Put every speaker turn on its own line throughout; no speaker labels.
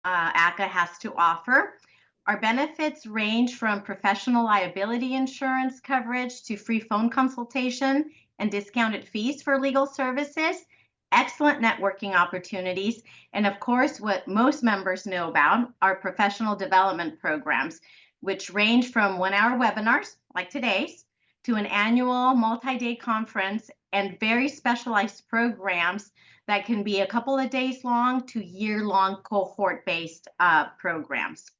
ACCA has to offer. Our benefits range from professional liability insurance coverage to free phone consultation and discounted fees for legal services, excellent networking opportunities, and of course, what most members know about are professional development programs, which range from 1-hour webinars like today's to an annual multi-day conference and very specialized programs that can be a couple of days long to year-long cohort-based programs.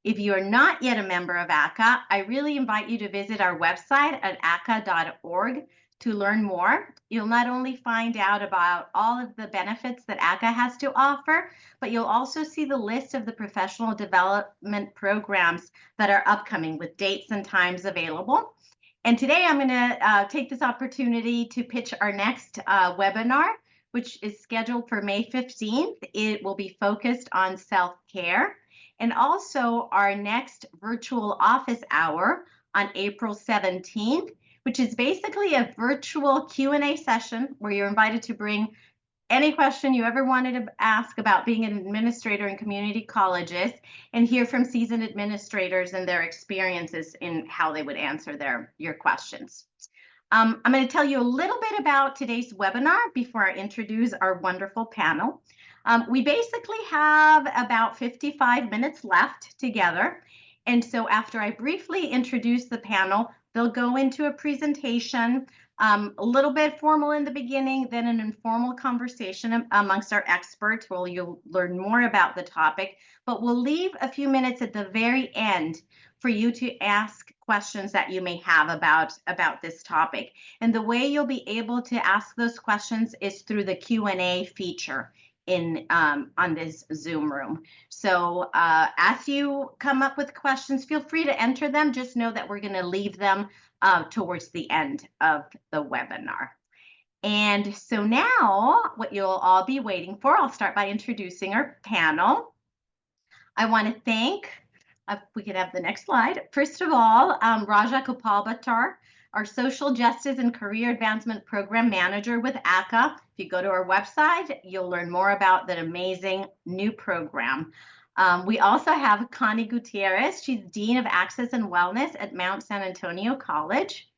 If you are not yet a member of ACCA, I really invite you to visit our website at acca.org to learn more. You'll not only find out about all of the benefits that ACCA has to offer, but you'll also see the list of the professional development programs that are upcoming with dates and times available. And today I'm going to take this opportunity to pitch our next webinar, which is scheduled for May 15th. It will be focused on self-care. And also our next virtual office hour on April 17th, which is basically a virtual Q&A session where you're invited to bring any question you ever wanted to ask about being an administrator in community colleges and hear from seasoned administrators and their experiences in how they would answer your questions. I'm going to tell you a little bit about today's webinar before I introduce our wonderful panel. We basically have about 55 minutes left together. And so after I briefly introduce the panel, they'll go into a presentation, a little bit formal in the beginning, then an informal conversation amongst our experts where you'll learn more about the topic, but we'll leave a few minutes at the very end for you to ask questions that you may have about this topic. And the way you'll be able to ask those questions is through the Q&A feature on this Zoom room. So as you come up with questions, feel free to enter them. Just know that we're going to leave them towards the end of the webinar. And so now what you'll all be waiting for, I'll start by introducing our panel. I want to thank, if we could have the next slide, first of all, Raja Gopal, our Social Justice and Career Advancement Program Manager with ACCA. If you go to our website, you'll learn more about that amazing new program. We also have Connie Gutierrez. She's Dean of Access and Wellness at Mount San Antonio College.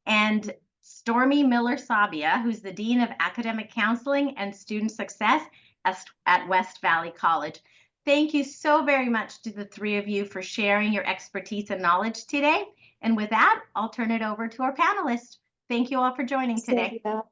And Stormy Sabia, who's the Dean of Academic Counseling and Student Success at West Valley College. Thank you so very much to the three of you for sharing your expertise and knowledge today. And with that, I'll turn it over to our panelists. Thank you all for joining today.
Sylvia.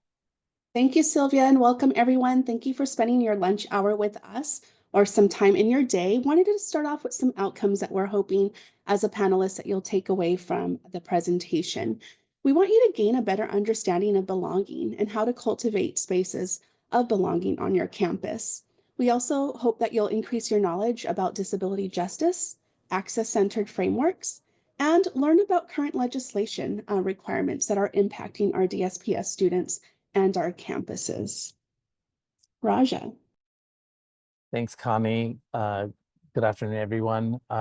Thank you, Sylvia, and welcome everyone. Thank you for spending your lunch hour with us or some time in your day. Wanted to start off with some outcomes that we're hoping as a panelist that you'll take away from the presentation. We want you to gain a better understanding of belonging and how to cultivate spaces of belonging on your campus. We also hope that you'll increase your knowledge about disability justice, access-centered frameworks, and learn about current legislation requirements that are impacting our DSPS students and our campuses. Raja.
Thanks, Connie. Good afternoon, everyone. So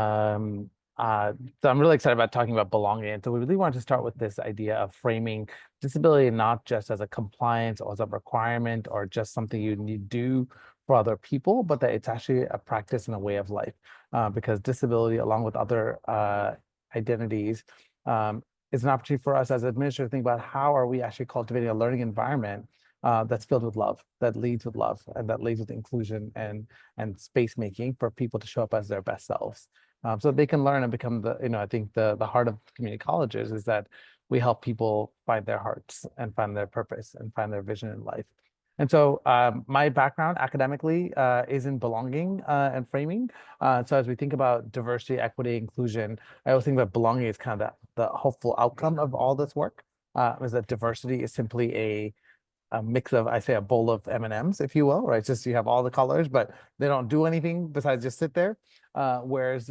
I'm really excited about talking about belonging. And so we really want to start with this idea of framing disability not just as a compliance or as a requirement or just something you need to do for other people, but that it's actually a practice and a way of life. Because disability, along with other identities, is an opportunity for us as administrators to think about how are we actually cultivating a learning environment that's filled with love, that leads with love, and that leads with inclusion and space making for people to show up as their best selves. So they can learn and become I think the heart of community colleges is that we help people find their hearts and find their purpose and find their vision in life. And so my background academically is in belonging and framing. So as we think about diversity, equity, inclusion, I always think that belonging is kind of the hopeful outcome of all this work, is that diversity is simply a mix of, I say, a bowl of M&Ms, if you will, right? Just you have all the colors, but they don't do anything besides just sit there. Whereas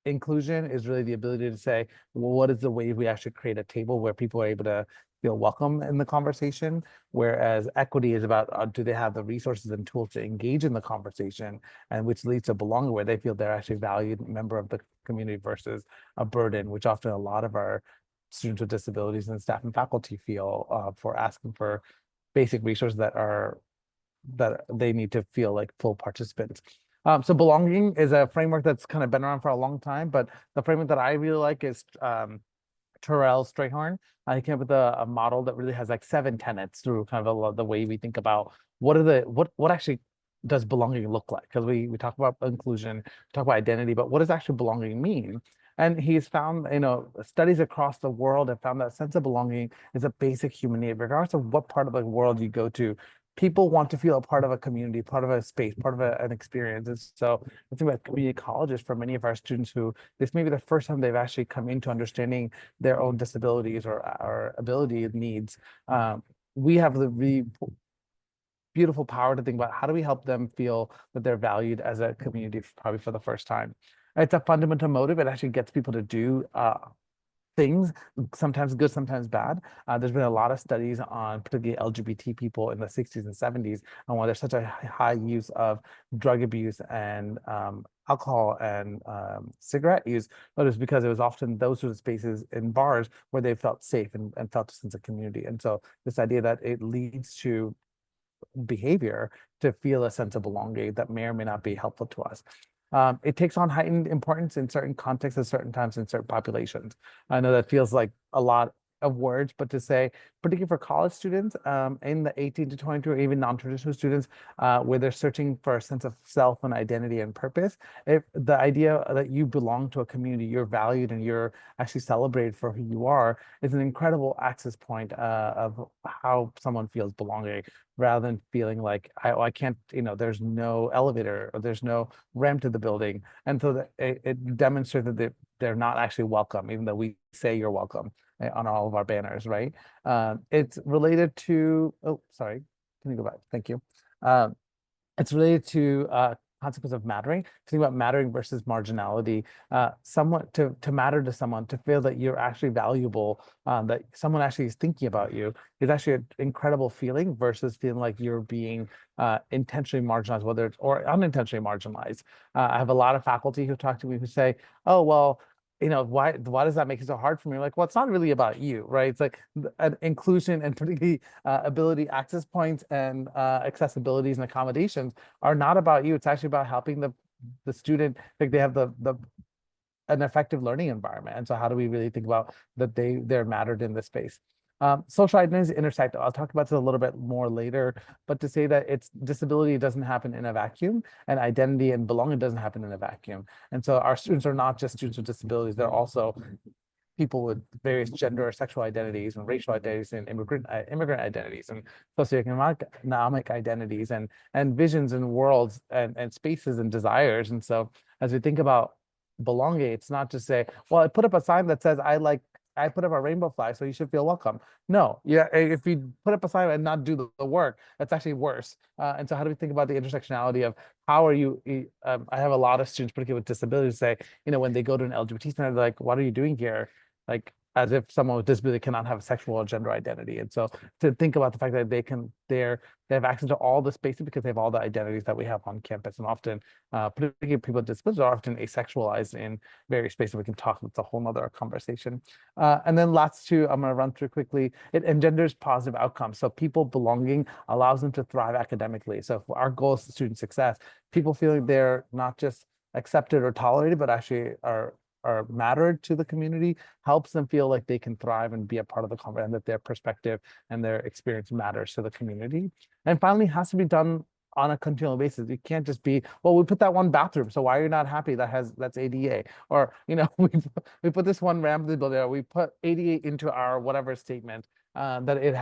inclusion is really the ability to say, well, what is the way we actually create a table where people are able to feel welcome in the conversation, whereas equity is about do they have the resources and tools to engage in the conversation, and which leads to belonging, where they feel they're actually a valued member of the community versus a burden, which often a lot of our students with disabilities and staff and faculty feel for asking for basic resources that they need to feel like full participants. So belonging is a framework that's kind of been around for a long time, but the framework that I really like is Terrell Strayhorn. He came up with a model that really has like 7 tenets through kind of the way we think about what actually does belonging look like? Because we talk about inclusion, we talk about identity, but what does actually belonging mean? And he's found, studies across the world have found that sense of belonging is a basic human need, regardless of what part of the world you go to. People want to feel a part of a community, part of a space, part of an experience. And so the thing about community colleges for many of our students who this may be the first time they've actually come into understanding their own disabilities or ability needs. We have the really beautiful power to think about how do we help them feel that they're valued as a community, probably for the first time. It's a fundamental motive. It actually gets people to do things, sometimes good, sometimes bad. There's been a lot of studies on particularly LGBT people in the 60s and 70s and why there's such a high use of drug abuse and alcohol and cigarette use, but it's because it was often those sort of spaces in bars where they felt safe and felt a sense of community. And so this idea that it leads to behavior to feel a sense of belonging that may or may not be helpful to us. It takes on heightened importance in certain contexts at certain times in certain populations. I know that feels like a lot of words, but to say, particularly for college students in the 18 to 22 or even non-traditional students, where they're searching for a sense of self and identity and purpose, the idea that you belong to a community, you're valued and you're actually celebrated for who you are is an incredible access point of how someone feels belonging, rather than feeling like I can't, there's no elevator or there's no ramp to the building. And so it demonstrates that they're not actually welcome, even though we say you're welcome on all of our banners, right? It's related to, oh, sorry, can you go back? Thank you. It's related to consequence of mattering, to think about mattering versus marginality. Someone to matter to someone, to feel that you're actually valuable, that someone actually is thinking about you, is actually an incredible feeling versus feeling like you're being intentionally marginalized, whether it's or unintentionally marginalized. I have a lot of faculty who talk to me who say, "Oh, well, why does that make it so hard for me?" Like, well, it's not really about you, right? It's like inclusion and particularly ability access points and accessibilities and accommodations are not about you. It's actually about helping the student think they have an effective learning environment. And so how do we really think about that they're mattered in this space? Social identities intersect. I'll talk about this a little bit more later, but to say that disability doesn't happen in a vacuum, and identity and belonging doesn't happen in a vacuum. And so our students are not just students with disabilities, they're also people with various gender or sexual identities and racial identities and immigrant identities and socioeconomic identities and visions and worlds and spaces and desires. And so as we think about belonging, it's not just say, well, I put up a sign that says I put up a rainbow flag, so you should feel welcome. No, yeah, if you put up a sign and not do the work, that's actually worse. And so how do we think about the intersectionality of how are you, I have a lot of students, particularly with disabilities, say, when they go to an LGBT center, they're like, what are you doing here? Like, as if someone with disability cannot have a sexual or gender identity. And so to think about the fact that they have access to all the spaces because they have all the identities that we have on campus, and often, particularly people with disabilities are often asexualized in various spaces. We can talk, it's a whole nother conversation. And then last two, I'm gonna run through quickly. It engenders positive outcomes. So people belonging allows them to thrive academically. So if our goal is student success, people feeling they're not just accepted or tolerated, but actually are mattered to the community, helps them feel like they can thrive and be a part of the conversation, and that their perspective and their experience matters to the community. And finally, it has to be done on a continual basis. You can't just be, well, we put that one bathroom, so why are you not happy that's ADA? Or, we put this one ramp in the building, or we put ADA into our whatever statement. That it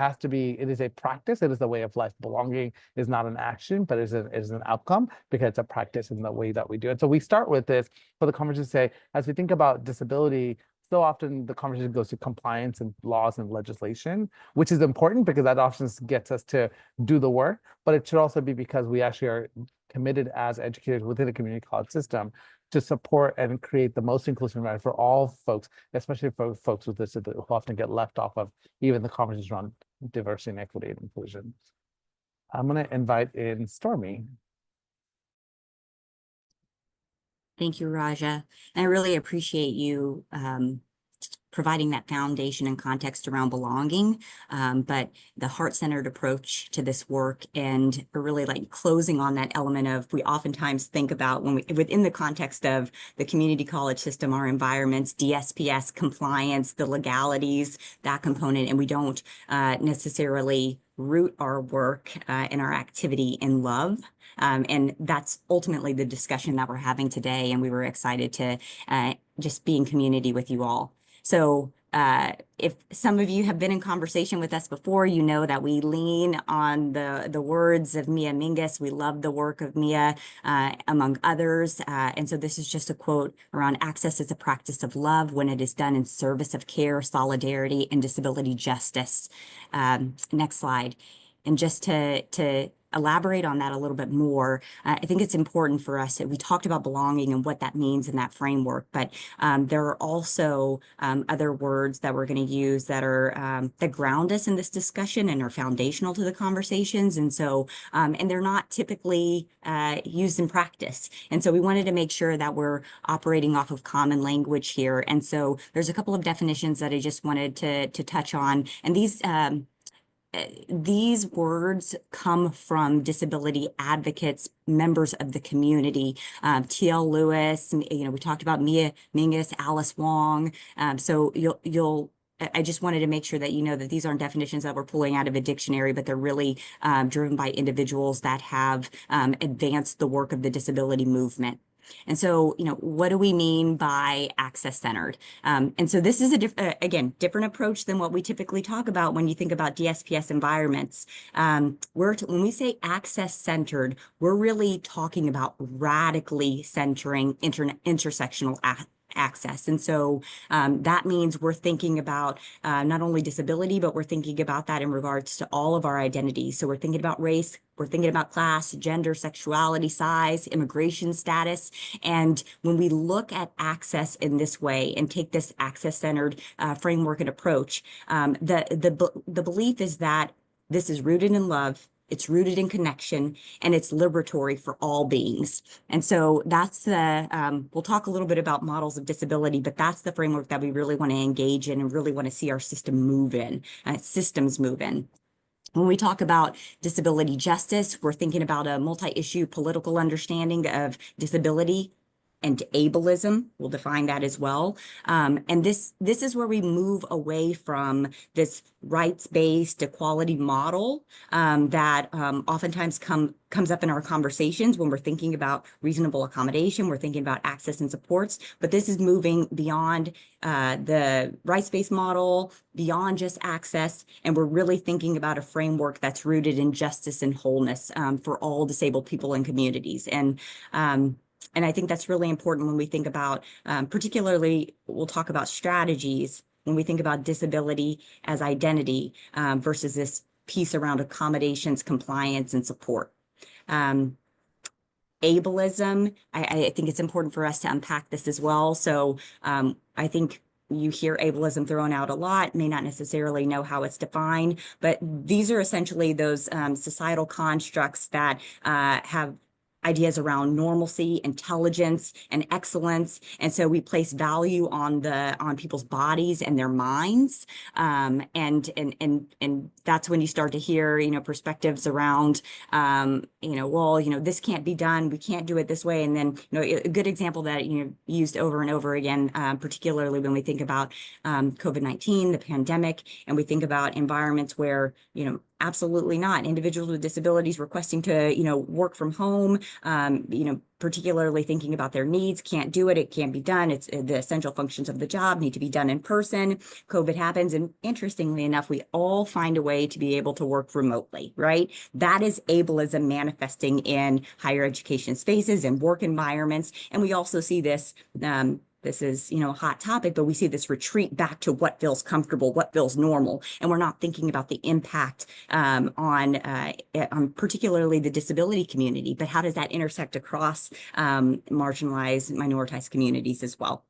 is a practice, it is a way of life. Belonging is not an action, but is an outcome, because it's a practice in the way that we do it. So we start with this for the conversation to say, as we think about disability, so often the conversation goes to compliance and laws and legislation, which is important because that often gets us to do the work, but it should also be because we actually are committed as educators within a community college system to support and create the most inclusive environment for all folks, especially for folks with disability who often get left off of even the conversations around diversity and equity and inclusion. I'm going to invite in Stormy.
Thank you, Raja. And I really appreciate you providing that foundation and context around belonging, but the heart-centered approach to this work, and really like closing on that element of, we oftentimes think about when we, within the context of the community college system, our environments, DSPS compliance, the legalities, that component, and we don't necessarily root our work and our activity in love. And that's ultimately the discussion that we're having today. And we were excited to just be in community with you all. So if some of you have been in conversation with us before, you know that we lean on the words of Mia Mingus. We love the work of Mia, among others. And so this is just a quote around access as a practice of love when it is done in service of care, solidarity, and disability justice. Next slide. And just to elaborate on that a little bit more, I think it's important for us that we talked about belonging and what that means in that framework, but there are also other words that we're going to use that are that ground us in this discussion and are foundational to the conversations. And so, and they're not typically used in practice. And so we wanted to make sure that we're operating off of common language here. And so there's a couple of definitions that I just wanted to touch on. And these words come from disability advocates, members of the community. T.L. Lewis, we talked about Mia Mingus, Alice Wong. So I just wanted to make sure that you know that these aren't definitions that we're pulling out of a dictionary, but they're really driven by individuals that have advanced the work of the disability movement. And so, what do we mean by access-centered? And so this is again, different approach than what we typically talk about when you think about DSPS environments. When we say access-centered, we're really talking about radically centering intersectional access. And so that means we're thinking about not only disability, but we're thinking about that in regards to all of our identities. So we're thinking about race, we're thinking about class, gender, sexuality, size, immigration status. And when we look at access in this way and take this access-centered framework and approach, the belief is that this is rooted in love, it's rooted in connection, and it's liberatory for all beings. And so that's we'll talk a little bit about models of disability, but that's the framework that we really want to engage in and really want to see our systems move in. When we talk about disability justice, we're thinking about a multi-issue political understanding of disability and ableism. We'll define that as well. And this is where we move away from this rights-based equality model that oftentimes comes up in our conversations when we're thinking about reasonable accommodation, we're thinking about access and supports, but this is moving beyond the rights-based model, beyond just access, and we're really thinking about a framework that's rooted in justice and wholeness for all disabled people and communities. And I think that's really important when we think about, particularly, we'll talk about strategies when we think about disability as identity versus this piece around accommodations, compliance, and support. Ableism, I think it's important for us to unpack this as well. So I think you hear ableism thrown out a lot, may not necessarily know how it's defined, but these are essentially those societal constructs that have ideas around normalcy, intelligence, and excellence. And so we place value on people's bodies and their minds. And that's when you start to hear, perspectives around, this can't be done. We can't do it this way. And then, a good example that, used over and over again, particularly when we think about COVID-19, the pandemic, and we think about environments where, absolutely not. Individuals with disabilities requesting to, work from home, particularly thinking about their needs, can't do it. It can't be done. It's the essential functions of the job need to be done in person. COVID happens. And interestingly enough, we all find a way to be able to work remotely, right? That is ableism manifesting in higher education spaces and work environments. And we also see this, this is, a hot topic, but we see this retreat back to what feels comfortable, what feels normal. And we're not thinking about the impact on particularly the disability community, but how does that intersect across marginalized, minoritized communities as well?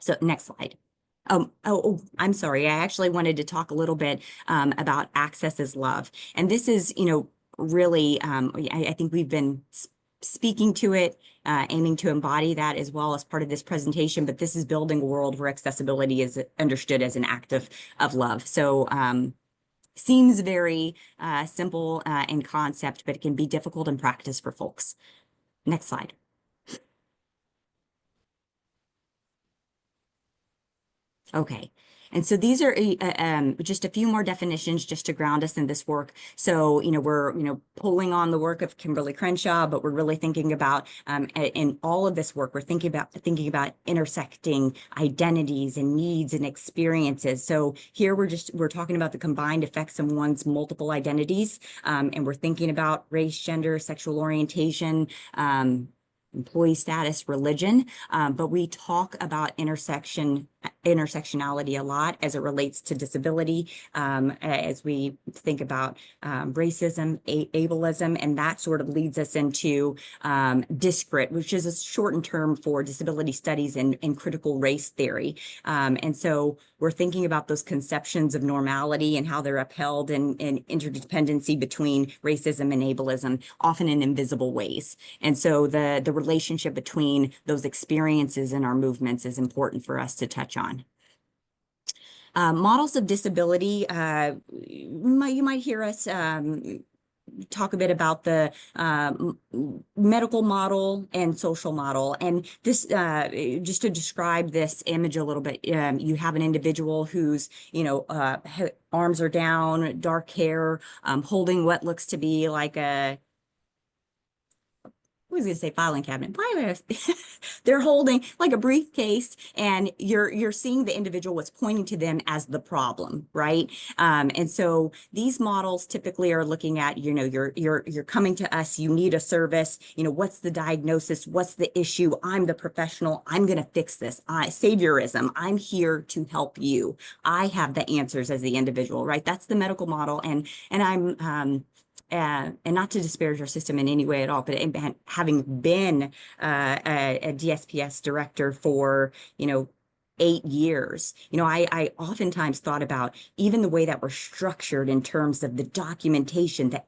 So next slide. I'm sorry. I actually wanted to talk a little bit about access as love. And this is, really, I think we've been speaking to it, aiming to embody that as well as part of this presentation, but this is building a world where accessibility is understood as an act of love. So seems very simple in concept, but it can be difficult in practice for folks. Next slide. Okay. And so these are just a few more definitions just to ground us in this work. So, we're, pulling on the work of Kimberly Crenshaw, but we're really thinking about, in all of this work, we're thinking about intersecting identities and needs and experiences. So here we're talking about the combined effects of one's multiple identities. And we're thinking about race, gender, sexual orientation, employee status, religion, but we talk about intersectionality a lot as it relates to disability, as we think about racism, ableism, and that sort of leads us into disparate, which is a shortened term for disability studies and critical race theory. And so we're thinking about those conceptions of normality and how they're upheld in interdependency between racism and ableism, often in invisible ways. And so the relationship between those experiences and our movements is important for us to touch on. Models of disability, you might hear us talk a bit about the medical model and social model. And this, just to describe this image a little bit, you have an individual who's, arms are down, dark hair, holding what looks to be like a, I was going to say filing cabinet. They're holding like a briefcase, and you're seeing the individual what's pointing to them as the problem, right? And so these models typically are looking at, you're coming to us, you need a service, what's the diagnosis, what's the issue? I'm the professional, I'm going to fix this. Saviorism, I'm here to help you. I have the answers as the individual, right? That's the medical model, and I'm and not to disparage our system in any way at all, but having been a DSPS director for, 8 years, I oftentimes thought about even the way that we're structured in terms of the documentation, the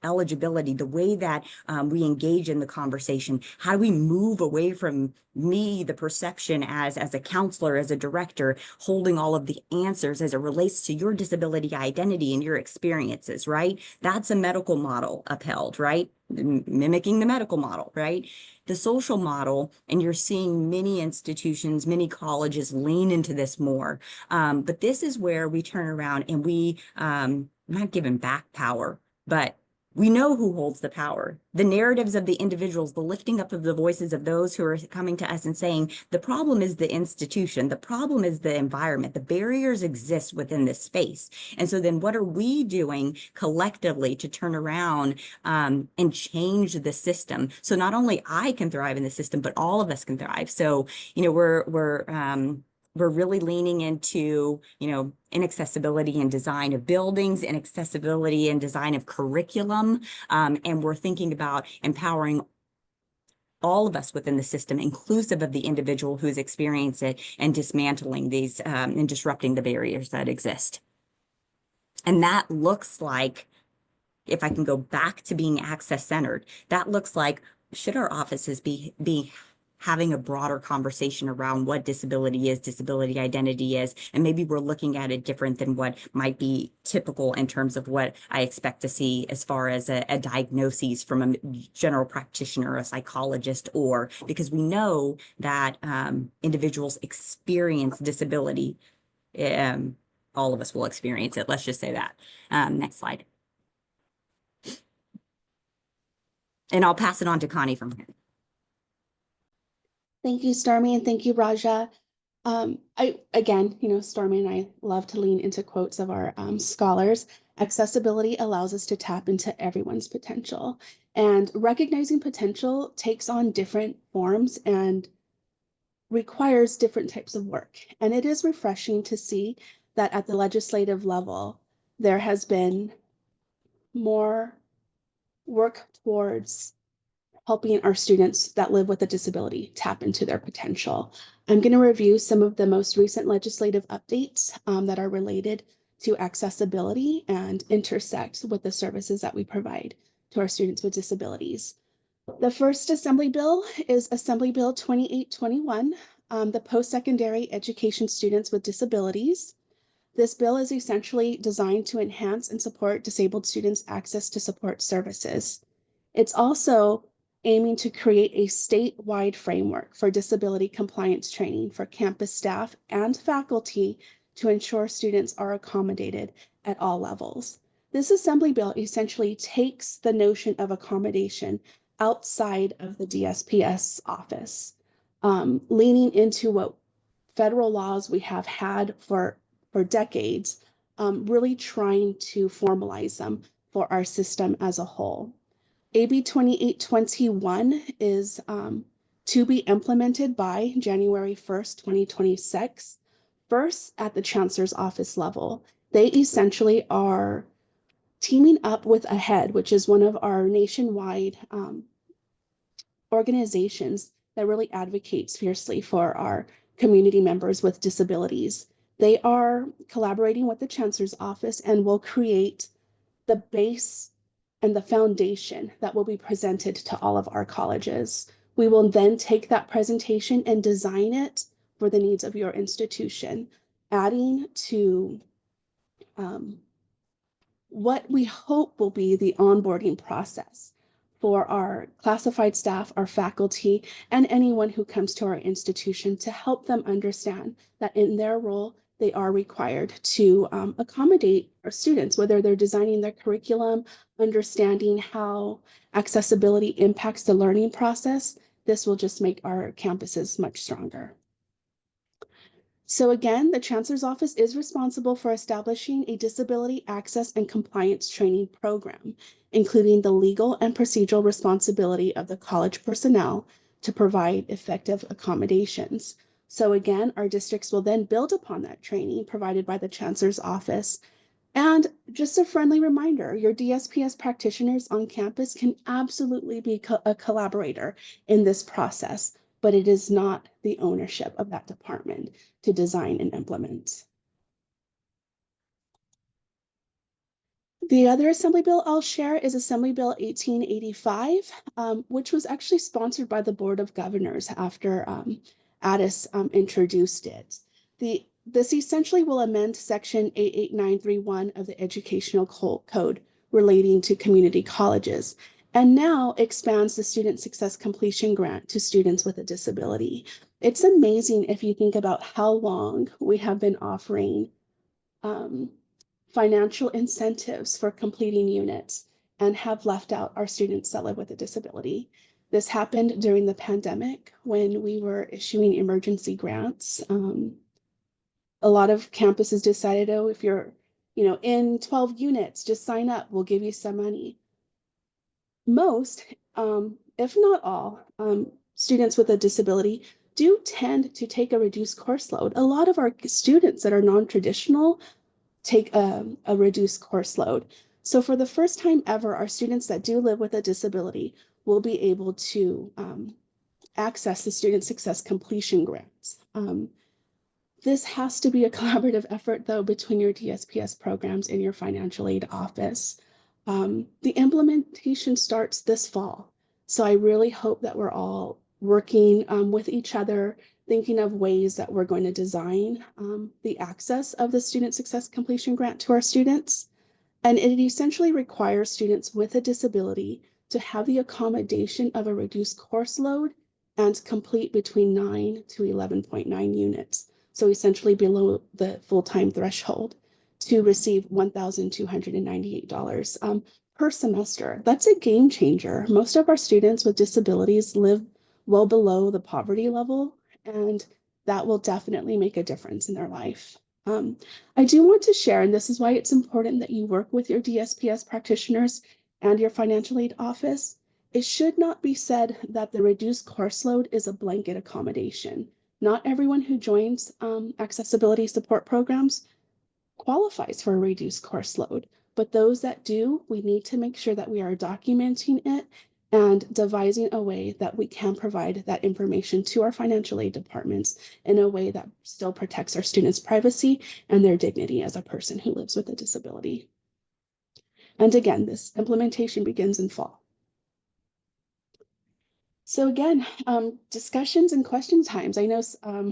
eligibility, the way that we engage in the conversation. How do we move away from me, the perception as a counselor, as a director, holding all of the answers as it relates to your disability identity and your experiences, right? That's a medical model upheld, right? Mimicking the medical model, right? The social model, and you're seeing many institutions, many colleges lean into this more. But this is where we turn around and we, not giving back power, but we know who holds the power. The narratives of the individuals, the lifting up of the voices of those who are coming to us and saying, the problem is the institution, the problem is the environment, the barriers exist within this space. And so then what are we doing collectively to turn around and change the system? So not only I can thrive in the system, but all of us can thrive. So, we're really leaning into, inaccessibility and design of buildings, inaccessibility and design of curriculum. And we're thinking about empowering all of us within the system, inclusive of the individual who's experienced it, and dismantling these and disrupting the barriers that exist. And that looks like, if I can go back to being access-centered, that looks like, should our offices be having a broader conversation around what disability is, disability identity is, and maybe we're looking at it different than what might be typical in terms of what I expect to see as far as a diagnosis from a general practitioner, a psychologist, or because we know that individuals experience disability. All of us will experience it. Let's just say that. Next slide. And I'll pass it on to Connie from here.
Thank you, Stormy, and thank you, Raja. Stormy and I love to lean into quotes of our scholars. Accessibility allows us to tap into everyone's potential, and recognizing potential takes on different forms and requires different types of work. And it is refreshing to see that at the legislative level, there has been more work towards helping our students that live with a disability tap into their potential. I'm going to review some of the most recent legislative updates that are related to accessibility and intersect with the services that we provide to our students with disabilities. The first Assembly Bill is Assembly Bill 2821, the post-secondary education students with disabilities. This bill is essentially designed to enhance and support disabled students' access to support services. It's also aiming to create a statewide framework for disability compliance training for campus staff and faculty to ensure students are accommodated at all levels. This Assembly Bill essentially takes the notion of accommodation outside of the DSPS office, leaning into what federal laws we have had for decades, really trying to formalize them for our system as a whole. AB 2821 is to be implemented by January 1st, 2026. First, at the Chancellor's Office level, they essentially are teaming up with AHEAD, which is one of our nationwide organizations that really advocates fiercely for our community members with disabilities. They are collaborating with the Chancellor's Office and will create the base and the foundation that will be presented to all of our colleges. We will then take that presentation and design it for the needs of your institution, adding to what we hope will be the onboarding process for our classified staff, our faculty, and anyone who comes to our institution to help them understand that in their role, they are required to accommodate our students, whether they're designing their curriculum, understanding how accessibility impacts the learning process. This will just make our campuses much stronger. So again, the Chancellor's Office is responsible for establishing a disability access and compliance training program, including the legal and procedural responsibility of the college personnel to provide effective accommodations. So again, our districts will then build upon that training provided by the Chancellor's Office. And just a friendly reminder, your DSPS practitioners on campus can absolutely be a collaborator in this process, but it is not the ownership of that department to design and implement. The other Assembly Bill I'll share is Assembly Bill 1885, which was actually sponsored by the Board of Governors after Addis introduced it. This essentially will amend Section 88931 of the Educational Code relating to community colleges, and now expands the Student Success Completion Grant to students with a disability. It's amazing if you think about how long we have been offering financial incentives for completing units and have left out our students that live with a disability. This happened during the pandemic when we were issuing emergency grants. A lot of campuses decided, oh, if you're, in 12 units, just sign up, we'll give you some money. Most, if not all, students with a disability do tend to take a reduced course load. A lot of our students that are non-traditional take a reduced course load. So for the first time ever, our students that do live with a disability will be able to access the Student Success Completion Grants. This has to be a collaborative effort, though, between your DSPS programs and your financial aid office. The implementation starts this fall. So I really hope that we're all working with each other, thinking of ways that we're going to design the access of the Student Success Completion Grant to our students. And it essentially requires students with a disability to have the accommodation of a reduced course load and complete between 9 to 11.9 units. So essentially below the full-time threshold to receive $1,298 per semester. That's a game changer. Most of our students with disabilities live well below the poverty level, and that will definitely make a difference in their life. I do want to share, and this is why it's important that you work with your DSPS practitioners and your financial aid office. It should not be said that the reduced course load is a blanket accommodation. Not everyone who joins accessibility support programs qualifies for a reduced course load, but those that do, we need to make sure that we are documenting it and devising a way that we can provide that information to our financial aid departments in a way that still protects our students' privacy and their dignity as a person who lives with a disability. And again, this implementation begins in fall. So again, discussions and question times. I know,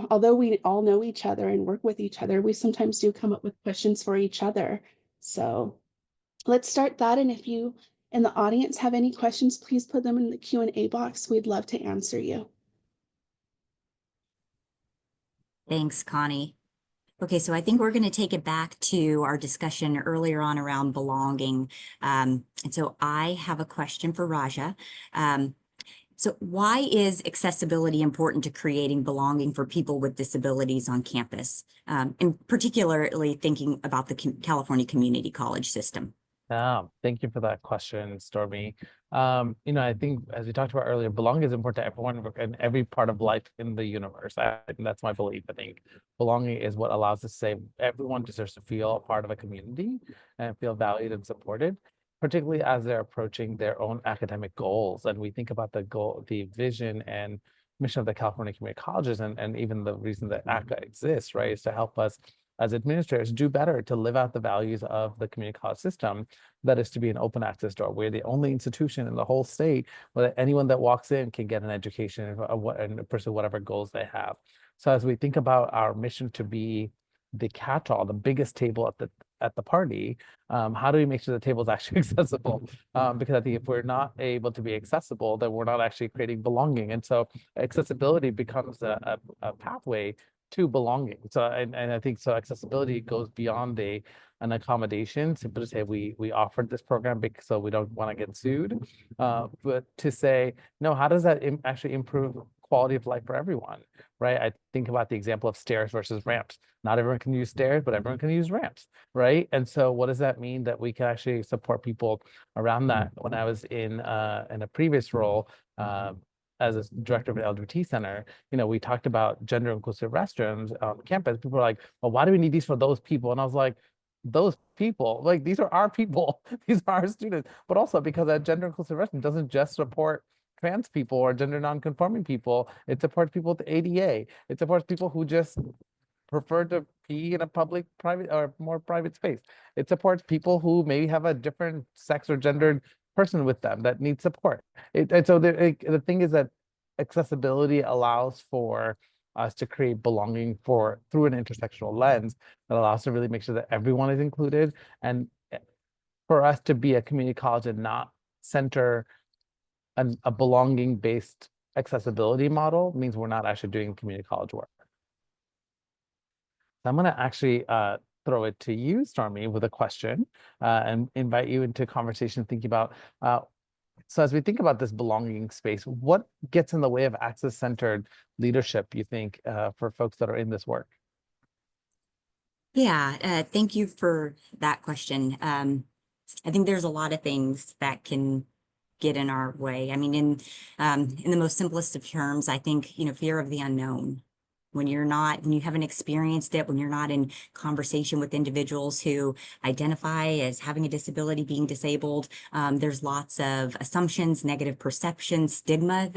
although we all know each other and work with each other, we sometimes do come up with questions for each other. So let's start that. And if you in the audience have any questions, please put them in the Q&A box. We'd love to answer you.
Thanks, Connie. Okay, so I think we're going to take it back to our discussion earlier on around belonging. And so I have a question for Raja. So why is accessibility important to creating belonging for people with disabilities on campus? And particularly thinking about the California Community College system.
Thank you for that question, Stormy. I think as we talked about earlier, belonging is important to everyone in every part of life in the universe. And that's my belief. I think belonging is what allows us to say everyone deserves to feel a part of a community and feel valued and supported, particularly as they're approaching their own academic goals. And we think about the vision and mission of the California Community Colleges, and even the reason that ACCA exists, right, is to help us as administrators do better to live out the values of the community college system, that is to be an open access door. We're the only institution in the whole state where anyone that walks in can get an education and pursue whatever goals they have. So as we think about our mission to be the catch-all, the biggest table at the party, how do we make sure the table is actually accessible? Because I think if we're not able to be accessible, then we're not actually creating belonging. And so accessibility becomes a pathway to belonging. So and I think so accessibility goes beyond an accommodation. Simply to say we offered this program because so we don't want to get sued, but to say no, how does that actually improve quality of life for everyone, right? I think about the example of stairs versus ramps. Not everyone can use stairs, but everyone can use ramps, right? And so what does that mean that we can actually support people around that? When I was in a previous role, as a director of an LGBT center, we talked about gender inclusive restrooms on campus. People are like, well, why do we need these for those people? And I was like, those people, like, these are our people, these are our students, but also because that gender inclusive restroom doesn't just support trans people or gender non-conforming people, it supports people with ADA, it supports people who just prefer to pee in a public, private, or more private space. It supports people who maybe have a different sex or gendered person with them that needs support. And so the thing is that accessibility allows for us to create belonging through an intersectional lens that allows to really make sure that everyone is included, and for us to be a community college and not center a belonging based accessibility model means we're not actually doing community college work. I'm going to actually throw it to you, Stormy, with a question and invite you into conversation thinking about, so as we think about this belonging space, what gets in the way of access-centered leadership, you think, for folks that are in this work?
Yeah, thank you for that question. I think there's a lot of things that can get in our way. I mean, in the most simplest of terms, I think, fear of the unknown. When you haven't experienced it, when you're not in conversation with individuals who identify as having a disability, being disabled, there's lots of assumptions, negative perceptions, stigma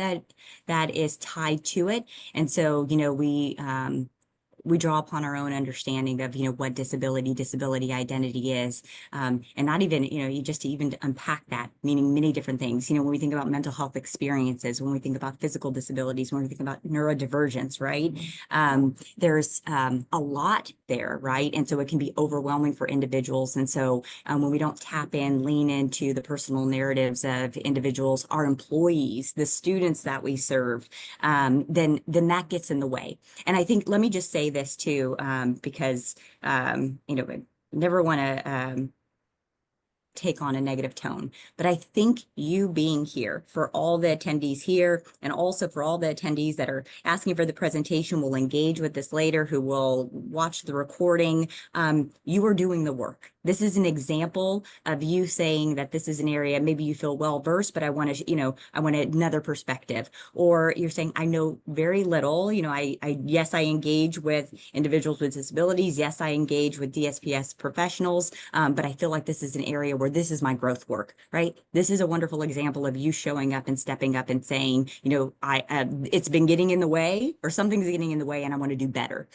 that is tied to it. And so, we draw upon our own understanding of, what disability identity is. And not even, just to even unpack that, meaning many different things. When we think about mental health experiences, when we think about physical disabilities, when we think about neurodivergence, right? There's a lot there, right? And so it can be overwhelming for individuals. And so when we don't tap in, lean into the personal narratives of individuals, our employees, the students that we serve, then that gets in the way. And I think, let me just say this too, because, never want to take on a negative tone, but I think you being here, for all the attendees here, and also for all the attendees that are asking for the presentation, will engage with this later, who will watch the recording, you are doing the work. This is an example of you saying that this is an area, maybe you feel well-versed, but I want to, I want another perspective. Or you're saying, I know very little, yes, I engage with individuals with disabilities. Yes, I engage with DSPS professionals, but I feel like this is an area where this is my growth work, right? This is a wonderful example of you showing up and stepping up and saying, it's been getting in the way, or something's getting in the way, and I want to do better.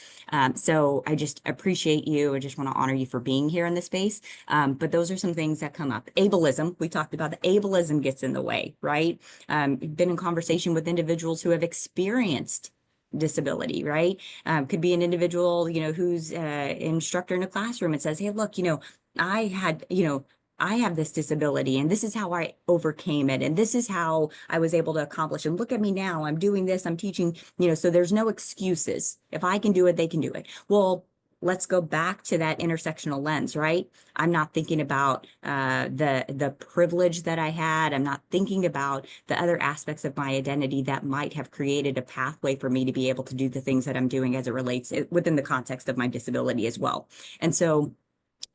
So I just appreciate you. I just want to honor you for being here in this space. space. But those are some things that come up. Ableism, we talked about the ableism gets in the way, right? Been in conversation with individuals who have experienced disability, right? Could be an individual, you know, who's instructor in a classroom and says, hey, look, you know, I have this disability and this is how I overcame it. And this is how I was able to accomplish. And look at me now, I'm doing this, I'm teaching, you know, so there's no excuses. If I can do it, they can do it. Well, let's go back to that intersectional lens, right? I'm not thinking about the privilege that I had. I'm not thinking about the other aspects of my identity that might have created a pathway for me to be able to do the things that I'm doing as it relates within the context of my disability as well. And so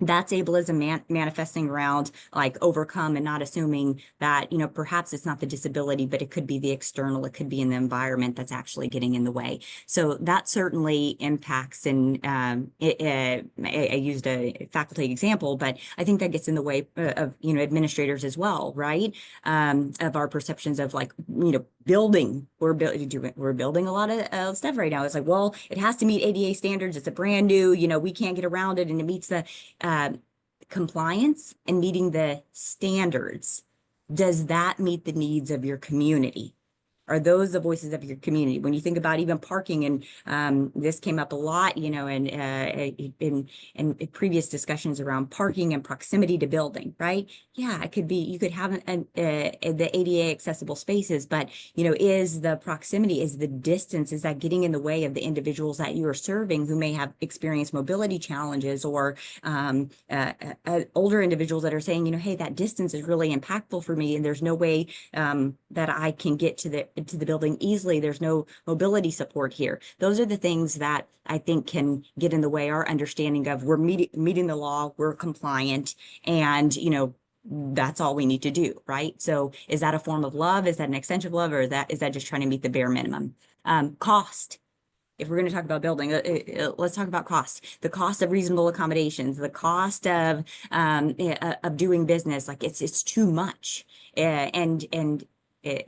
that's ableism manifesting around like overcome and not assuming that, you know, perhaps it's not the disability, but it could be the external, it could be in the environment that's actually getting in the way. So that certainly impacts, and I used a faculty example, but I think that gets in the way of, you know, administrators as well, right? Of our perceptions of like, you know, building, we're building a lot of stuff right now. It's like, well, it has to meet ADA standards. It's a brand new, you know, we can't get around it, and it meets the compliance and meeting the standards. Does that meet the needs of your community? Are those the voices of your community? When you think about even parking, and this came up a lot, you know, in previous discussions around parking and proximity to building, right? Yeah, it could be, you could have the ADA accessible spaces, but, you know, is the proximity, is the distance, is that getting in the way of the individuals that you are serving who may have experienced mobility challenges, or older individuals that are saying, you know, hey, that distance is really impactful for me, and there's no way that I can get to the building easily. There's no mobility support here. Those are the things that I think can get in the way, our understanding of we're meeting the law, we're compliant, and, you know, that's all we need to do, right? So is that a form of love? Is that an extension of love? Or is that just trying to meet the bare minimum? Cost. If we're going to talk about building, let's talk about cost. The cost of reasonable accommodations, the cost of doing business. Like it's too much, and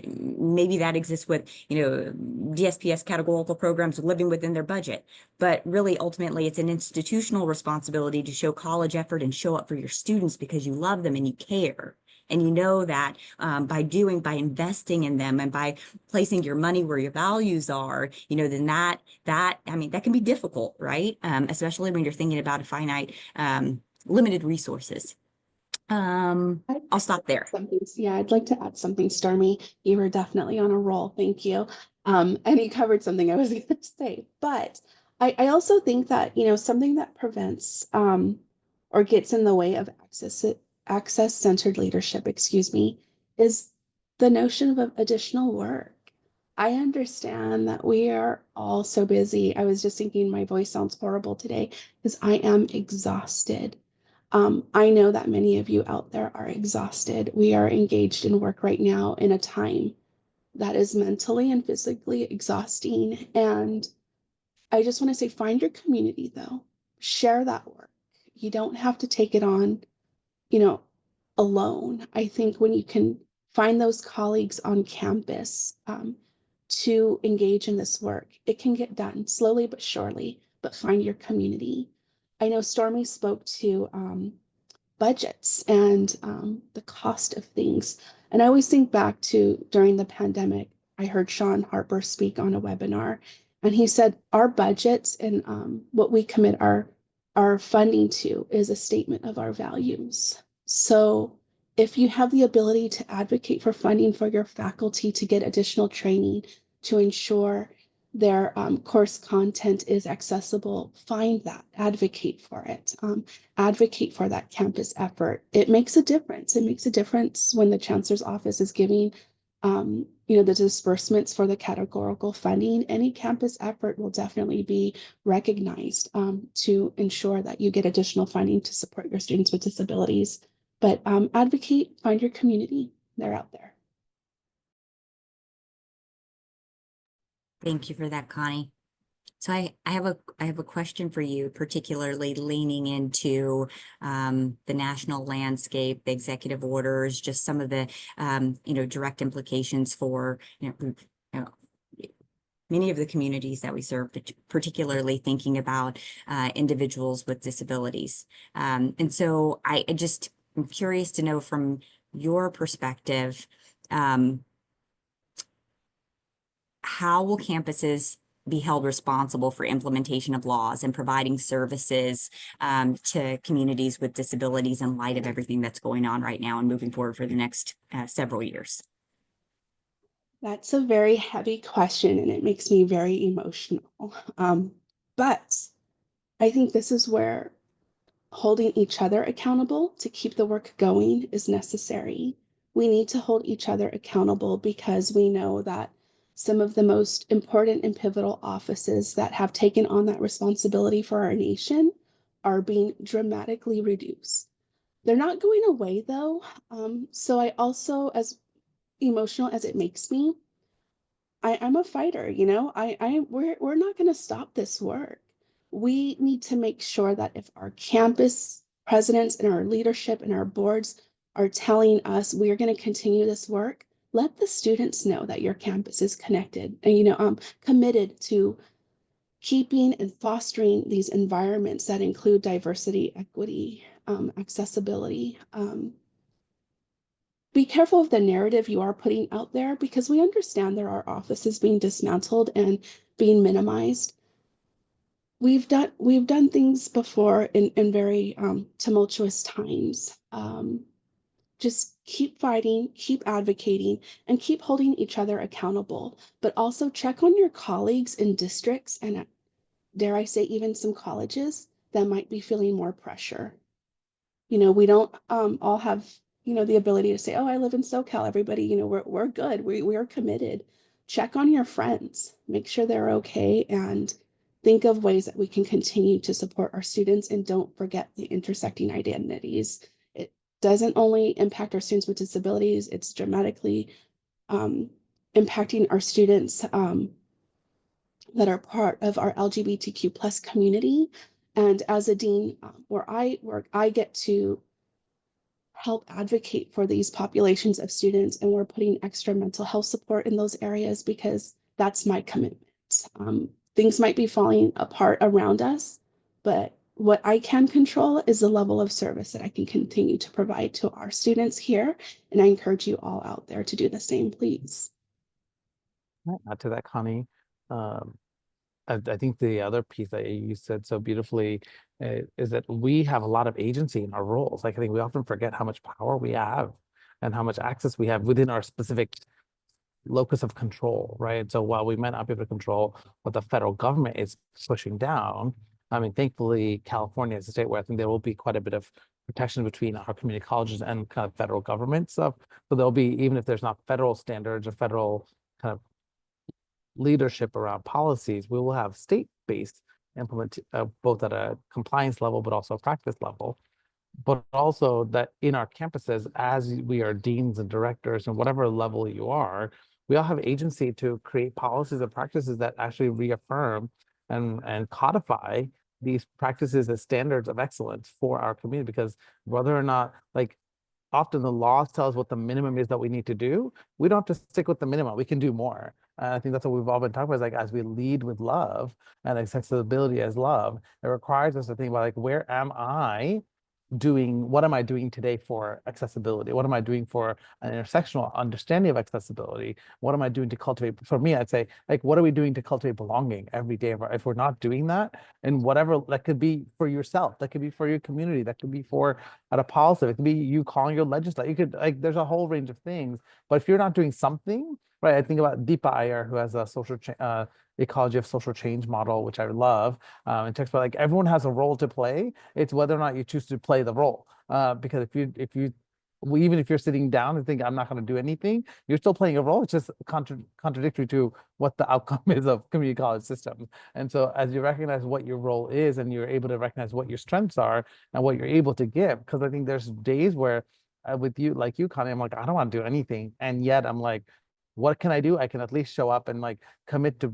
maybe that exists with, you know, DSPS categorical programs living within their budget, but really ultimately it's an institutional responsibility to show college effort and show up for your students because you love them and you care. And you know that by investing in them and by placing your money where your values are, you know, then that can be difficult, right? Especially when you're thinking about a finite, limited resources. I'll stop there.
Yeah, I'd like to add something, Stormy. You were definitely on a roll. Thank you. And you covered something I was going to say, but I also think that, you know, something that prevents or gets in the way of access-centered leadership, is the notion of additional work. I understand that we are all so busy. I was just thinking my voice sounds horrible today because I am exhausted. I know that many of you out there are exhausted. We are engaged in work right now in a time that is mentally and physically exhausting. And I just want to say, find your community though. Share that work. You don't have to take it on, you know, alone. I think when you can find those colleagues on campus to engage in this work, it can get done slowly but surely, but find your community. I know Stormy spoke to budgets and the cost of things. And I always think back to during the pandemic, I heard Sean Harper speak on a webinar, and he said our budgets and what we commit our funding to is a statement of our values. So if you have the ability to advocate for funding for your faculty to get additional training to ensure their course content is accessible, find that, advocate for it, advocate for that campus effort. It makes a difference. It makes a difference when the chancellor's office is giving, you know, the disbursements for the categorical funding. Any campus effort will definitely be recognized to ensure that you get additional funding to support your students with disabilities. But advocate, find your community. They're out there.
Thank you for that, Connie. So I have a question for you, particularly leaning into the national landscape, the executive orders, just some of the you know, direct implications for, you know, many of the communities that we serve, particularly thinking about individuals with disabilities. And so I'm curious to know from your perspective, how will campuses be held responsible for implementation of laws and providing services to communities with disabilities in light of everything that's going on right now and moving forward for the next several years?
That's a very heavy question and it makes me very emotional. But I think this is where holding each other accountable to keep the work going is necessary. We need to hold each other accountable because we know that some of the most important and pivotal offices that have taken on that responsibility for our nation are being dramatically reduced. They're not going away though. So I also, as emotional as it makes me, I'm a fighter, you know. We're not going to stop this work. We need to make sure that if our campus presidents and our leadership and our boards are telling us we're going to continue this work, let the students know that your campus is connected and committed to keeping and fostering these environments that include diversity, equity, accessibility. Be careful of the narrative you are putting out there because we understand there are offices being dismantled and being minimized. We've done things before in very tumultuous times. Just keep fighting, keep advocating, and keep holding each other accountable. But also check on your colleagues in districts and dare I say even some colleges that might be feeling more pressure. We don't all have, the ability to say, oh, I live in SoCal. Everybody, we're good. We're committed. Check on your friends, make sure they're okay, and think of ways that we can continue to support our students and don't forget the intersecting identities. It doesn't only impact our students with disabilities, it's dramatically impacting our students that are part of our LGBTQ plus community. And as a dean where I work, I get to help advocate for these populations of students, and we're putting extra mental health support in those areas because that's my commitment. Things might be falling apart around us, but what I can control is the level of service that I can continue to provide to our students here, and I encourage you all out there to do the same, please.
Add to that, Connie. I think the other piece that you said so beautifully is that we have a lot of agency in our roles. Like, I think we often forget how much power we have and how much access we have within our specific locus of control, right? So while we might not be able to control what the federal government is pushing down, I mean, thankfully, California is a state where I think there will be quite a bit of protection between our community colleges and kind of federal government stuff. So there'll be, even if there's not federal standards or federal kind of leadership around policies, we will have state-based implement both at a compliance level, but also a practice level. But also that in our campuses, as we are deans and directors and whatever level you are, we all have agency to create policies and practices that actually reaffirm and codify these practices as standards of excellence for our community. Because whether or not, like, often the laws tell us what the minimum is that we need to do, we don't have to stick with the minimum, we can do more. And I think that's what we've all been talking about, is like, as we lead with love and accessibility as love, it requires us to think about, like, where am I doing, what am I doing today for accessibility? What am I doing for an intersectional understanding of accessibility? What am I doing to cultivate? For me, I'd say, like, what are we doing to cultivate belonging every day? If we're not doing that, and whatever, that could be for yourself, that could be for your community, that could be for at a policy, it could be you calling your legislator, you could, like, there's a whole range of things. But if you're not doing something, right? I think about Deepa Iyer, who has a ecology of social change model, which I love. It talks about, like, everyone has a role to play. It's whether or not you choose to play the role. Because even if you're sitting down and think, I'm not going to do anything, you're still playing a role. It's just contradictory to what the outcome is of community college systems. And so as you recognize what your role is, and you're able to recognize what your strengths are and what you're able to give, because I think there's days where with you, like you, Connie, I'm like, I don't want to do anything. And yet I'm like, what can I do? I can at least show up and, like, commit to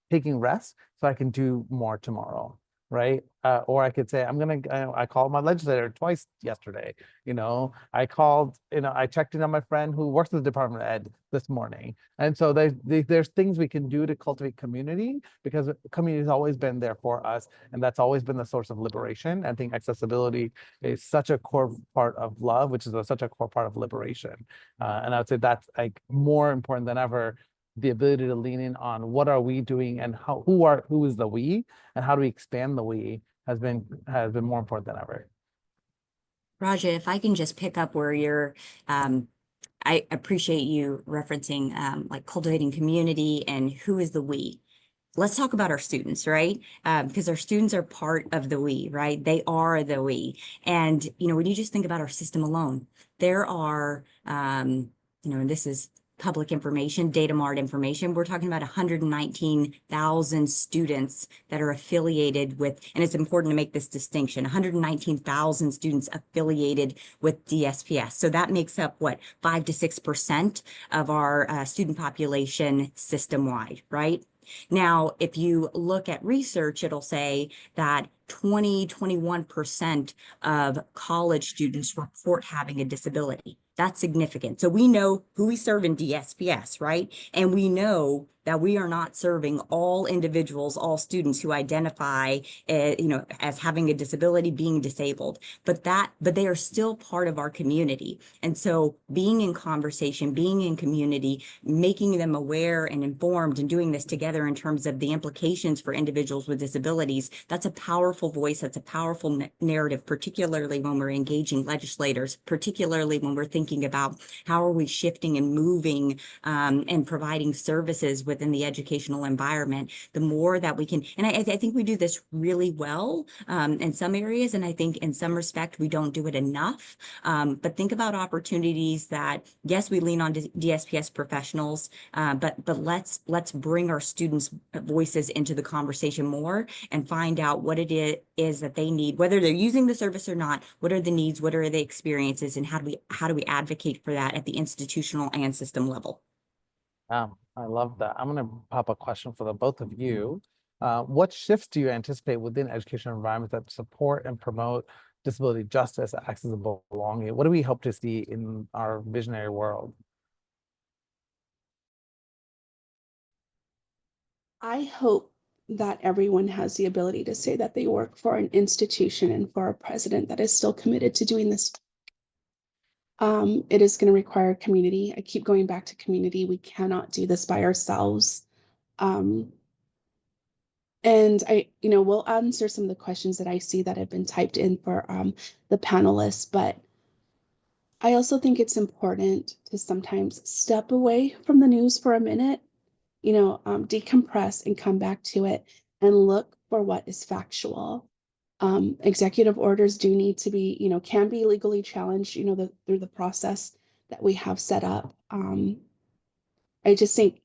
taking rest so I can do more tomorrow. right? Or I could say, I called my legislator twice yesterday. I called, I checked in on my friend who works in the Department of Ed this morning. And so there's things we can do to cultivate community, because community has always been there for us. And that's always been the source of liberation. I think accessibility is such a core part of love, which is such a core part of liberation. And I would say that's like more important than ever, the ability to lean in on what are we doing and who is the we, and how do we expand the we has been more important than ever.
Raja, if I can just pick up where you're, I appreciate you referencing like cultivating community and who is the we. Let's talk about our students, right? Because our students are part of the we, right? They are the we. And, when you just think about our system alone, there are, and this is public information, data mart information. We're talking about 119,000 students that are affiliated with, and it's important to make this distinction, 119,000 students affiliated with DSPS. So that makes up what, 5 to 6% of our student population system-wide, right? Now, if you look at research, it'll say that 21% of college students report having a disability. That's significant. So we know who we serve in DSPS, right? And we know that we are not serving all individuals, all students who identify, as having a disability, being disabled, but they are still part of our community. And so being in conversation, being in community, making them aware and informed, and doing this together in terms of the implications for individuals with disabilities, that's a powerful voice. That's a powerful narrative, particularly when we're engaging legislators, particularly when we're thinking about how are we shifting and moving and providing services within the educational environment. The more that we can, and I think we do this really well in some areas, and I think in some respect we don't do it enough. But think about opportunities that, yes, we lean on DSPS professionals, but let's bring our students' voices into the conversation more and find out what it is that they need, whether they're using the service or not. What are the needs? What are the experiences? And how do we advocate for that at the institutional and system level?
I love that. I'm going to pop a question for the both of you. What shifts do you anticipate within educational environments that support and promote disability justice, access, and belonging? What do we hope to see in our visionary world?
I hope that everyone has the ability to say that they work for an institution and for a president that is still committed to doing this. It is going to require community. I keep going back to community. We cannot do this by ourselves. And we'll answer some of the questions that I see that have been typed in for the panelists, but I also think it's important to sometimes step away from the news for a minute, decompress and come back to it and look for what is factual. Executive orders do need to be, can be legally challenged, through the process that we have set up. I just think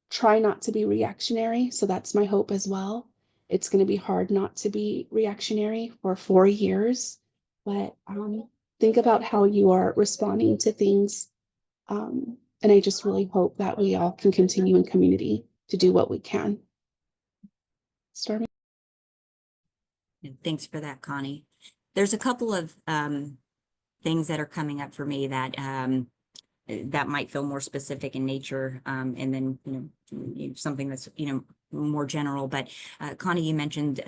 try not to be reactionary. So that's my hope as well. It's going to be hard not to be reactionary for 4 years, but think about how you are responding to things. And I just really hope that we all can continue in community to do what we can. Stormy?
Thanks for that, Connie. There's a couple of things that are coming up for me that that might feel more specific in nature, and then something that's more general. But Connie, you mentioned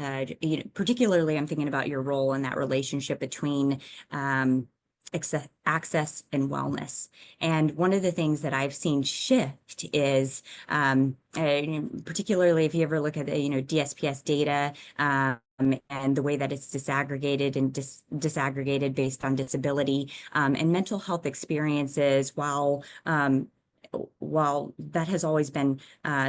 particularly, I'm thinking about your role in that relationship between access and wellness. And one of the things that I've seen shift is, particularly if you ever look at the DSPS data, and the way that it's disaggregated and disaggregated based on disability and mental health experiences, while that has always been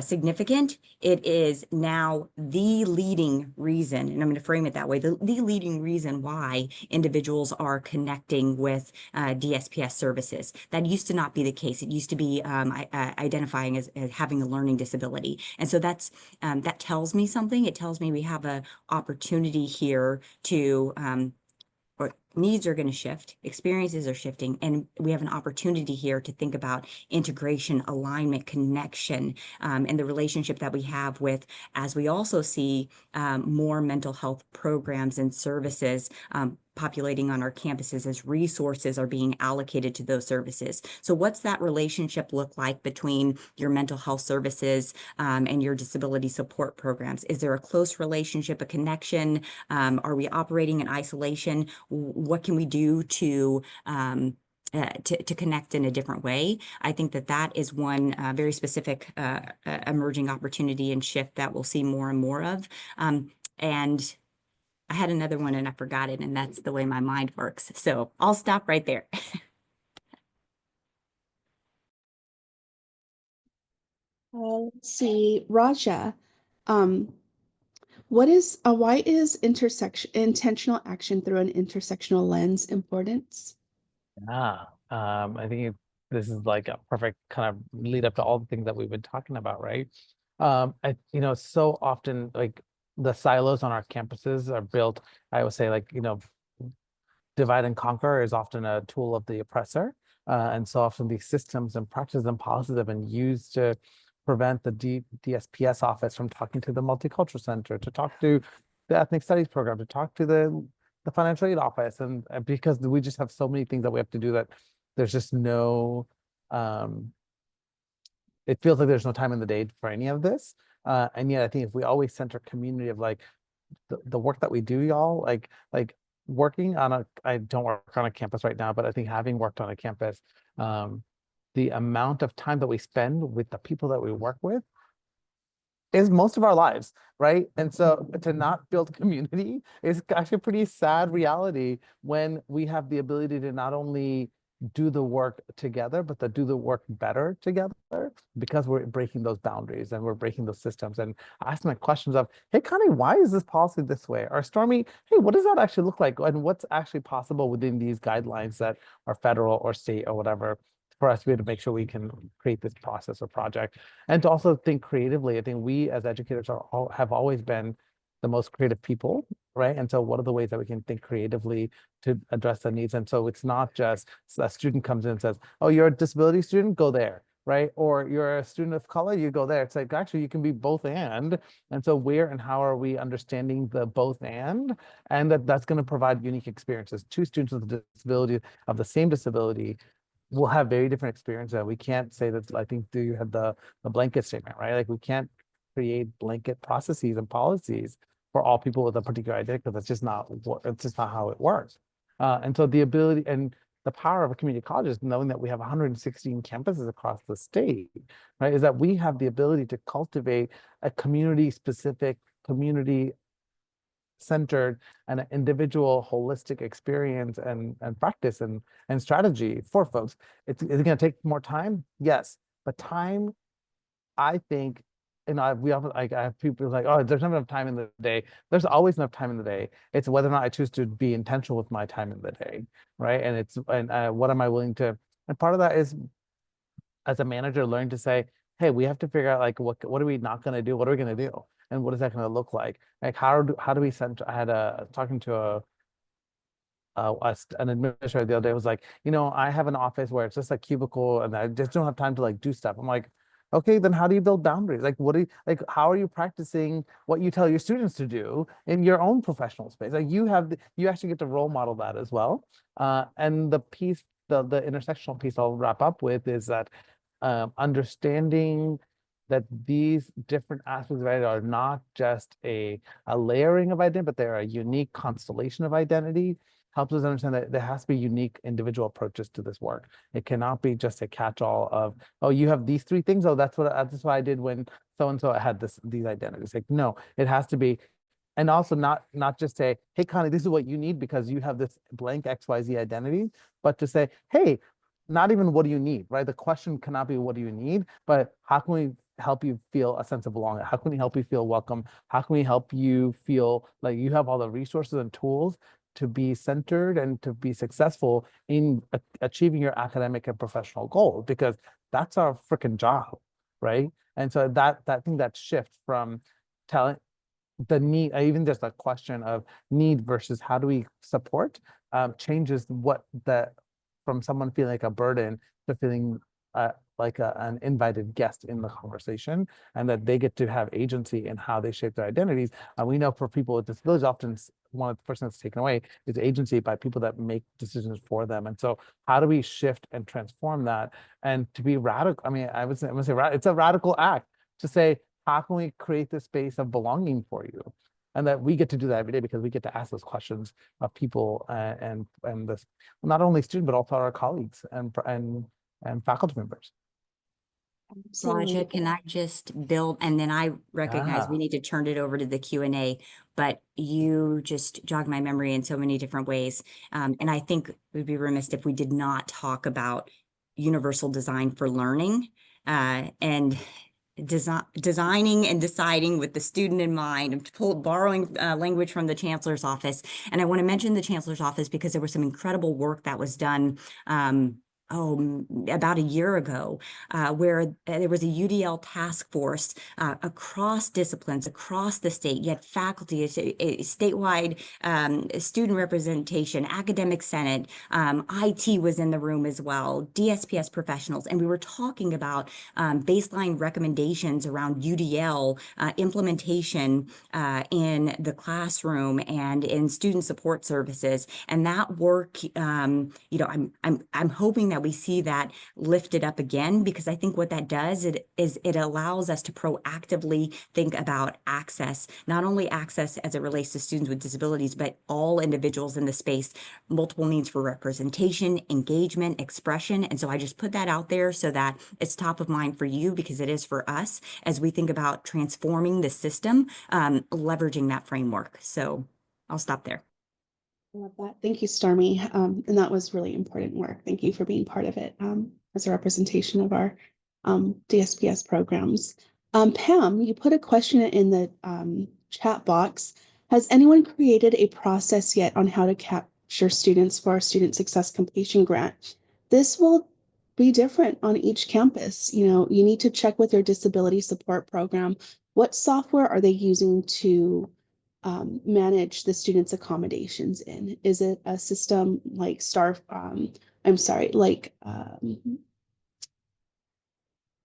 significant, it is now the leading reason, and I'm going to frame it that way, the leading reason why individuals are connecting with DSPS services. That used to not be the case. It used to be identifying as having a learning disability. And so that tells me something. It tells me we have an opportunity here to or needs are going to shift, experiences are shifting, and we have an opportunity here to think about integration, alignment, connection, and the relationship that we have with, as we also see more mental health programs and services populating on our campuses as resources are being allocated to those services. So what's that relationship look like between your mental health services and your disability support programs? Is there a close relationship, a connection? Are we operating in isolation? What can we do to connect in a different way? I think that that is one very specific emerging opportunity and shift that we'll see more and more of. And I had another one and I forgot it, and that's the way my mind works. So I'll stop right there.
Let's see, Raja, why is intentional action through an intersectional lens important?
Yeah, I think this is like a perfect kind of lead up to all the things that we've been talking about, right? So often like the silos on our campuses are built, I would say like, divide and conquer is often a tool of the oppressor. And so often these systems and practices and policies have been used to prevent the DSPS office from talking to the Multicultural Center, to talk to the Ethnic Studies program, to talk to the financial aid office. And because we just have so many things that we have to do that there's just no, it feels like there's no time in the day for any of this. And yet I think if we always center community of like the work that we do, y'all, like working on I don't work on a campus right now, but I think having worked on a campus, the amount of time that we spend with the people that we work with is most of our lives, right? And so to not build community is actually a pretty sad reality when we have the ability to not only do the work together, but to do the work better together, because we're breaking those boundaries and we're breaking those systems. And asking my questions of, hey, Connie, why is this policy this way? Or Stormy, hey, what does that actually look like? And what's actually possible within these guidelines that are federal or state or whatever, for us to be able to make sure we can create this process or project. And to also think creatively. I think we as educators have always been the most creative people, right? And so what are the ways that we can think creatively to address the needs? And so it's not just a student comes in and says, oh, you're a disability student, go there, right? Or you're a student of color, you go there. It's like, actually, you can be both and. And so where and how are we understanding the both and that's going to provide unique experiences. Two students with a disability of the same disability will have very different experiences. We can't say that, I think you had the blanket statement, right? Like we can't create blanket processes and policies for all people with a particular identity, because it's just not how it works. And so the ability and the power of a community college is knowing that we have 116 campuses across the state, right? Is that we have the ability to cultivate a community-specific, community-centered and an individual holistic experience and practice and strategy for folks. Is it going to take more time? Yes, but time, I think, we often I have people like, oh, there's not enough time in the day. There's always enough time in the day. It's whether or not I choose to be intentional with my time in the day, right? And what am I willing to? And part of that is, as a manager, learn to say, hey, we have to figure out like what are we not going to do? What are we going to do? And what is that going to look like? Like how do we send? I had talking to an administrator the other day, was like, I have an office where it's just a cubicle and I just don't have time to like do stuff. I'm like, okay, then how do you build boundaries? Like, how are you practicing what you tell your students to do in your own professional space? Like you actually get to role model that as well. And the intersectional piece I'll wrap up with is that understanding that these different aspects of identity are not just a layering of identity, but they're a unique constellation of identity, helps us understand that there has to be unique individual approaches to this work. It cannot be just a catch-all of, oh, you have these three things. Oh, that's what I did when so-and-so had these identities. Like, no, it has to be. And also not just say, hey, Connie, this is what you need because you have this blank XYZ identity, but to say, hey, not even what do you need, right? The question cannot be what do you need, but how can we help you feel a sense of belonging? How can we help you feel welcome? How can we help you feel like you have all the resources and tools to be centered and to be successful in achieving your academic and professional goals? Because that's our freaking job, right? And so that shift from telling the need, even just a question of need versus how do we support, changes from someone feeling like a burden to feeling like an invited guest in the conversation, and that they get to have agency in how they shape their identities. And we know for people with disabilities, often one of the first things that's taken away is agency by people that make decisions for them. And so how do we shift and transform that? And to be radical, I mean, I'm gonna say it's a radical act to say, how can we create this space of belonging for you? And that we get to do that every day because we get to ask those questions of people and this, not only students, but also our colleagues and faculty members.
Raja, can I just build, and then I recognize we need to turn it over to the Q&A, but you just jogged my memory in so many different ways. And I think we'd be remiss if we did not talk about universal design for learning and designing and deciding with the student in mind. I'm borrowing language from the Chancellor's office. And I want to mention the Chancellor's office because there was some incredible work that was done about a year ago, where there was a UDL task force across disciplines, across the state. You had faculty, a statewide student representation, academic senate, IT was in the room as well, DSPS professionals, and we were talking about baseline recommendations around UDL implementation in the classroom and in student support services. And that work, you know, I'm hoping that we see that lifted up again, because I think what that does is it allows us to proactively think about access, not only access as it relates to students with disabilities, but all individuals in the space, multiple needs for representation, engagement, expression. And so I just put that out there so that it's top of mind for you, because it is for us as we think about transforming the system, leveraging that framework. So I'll stop there.
I love that. Thank you, Stormy. And that was really important work. Thank you for being part of it as a representation of our DSPS programs. Pam, you put a question in the chat box. Has anyone created a process yet on how to capture students for our Student Success Completion Grant? This will be different on each campus. You know, you need to check with your disability support program. What software are they using to manage the students' accommodations in? Is it a system like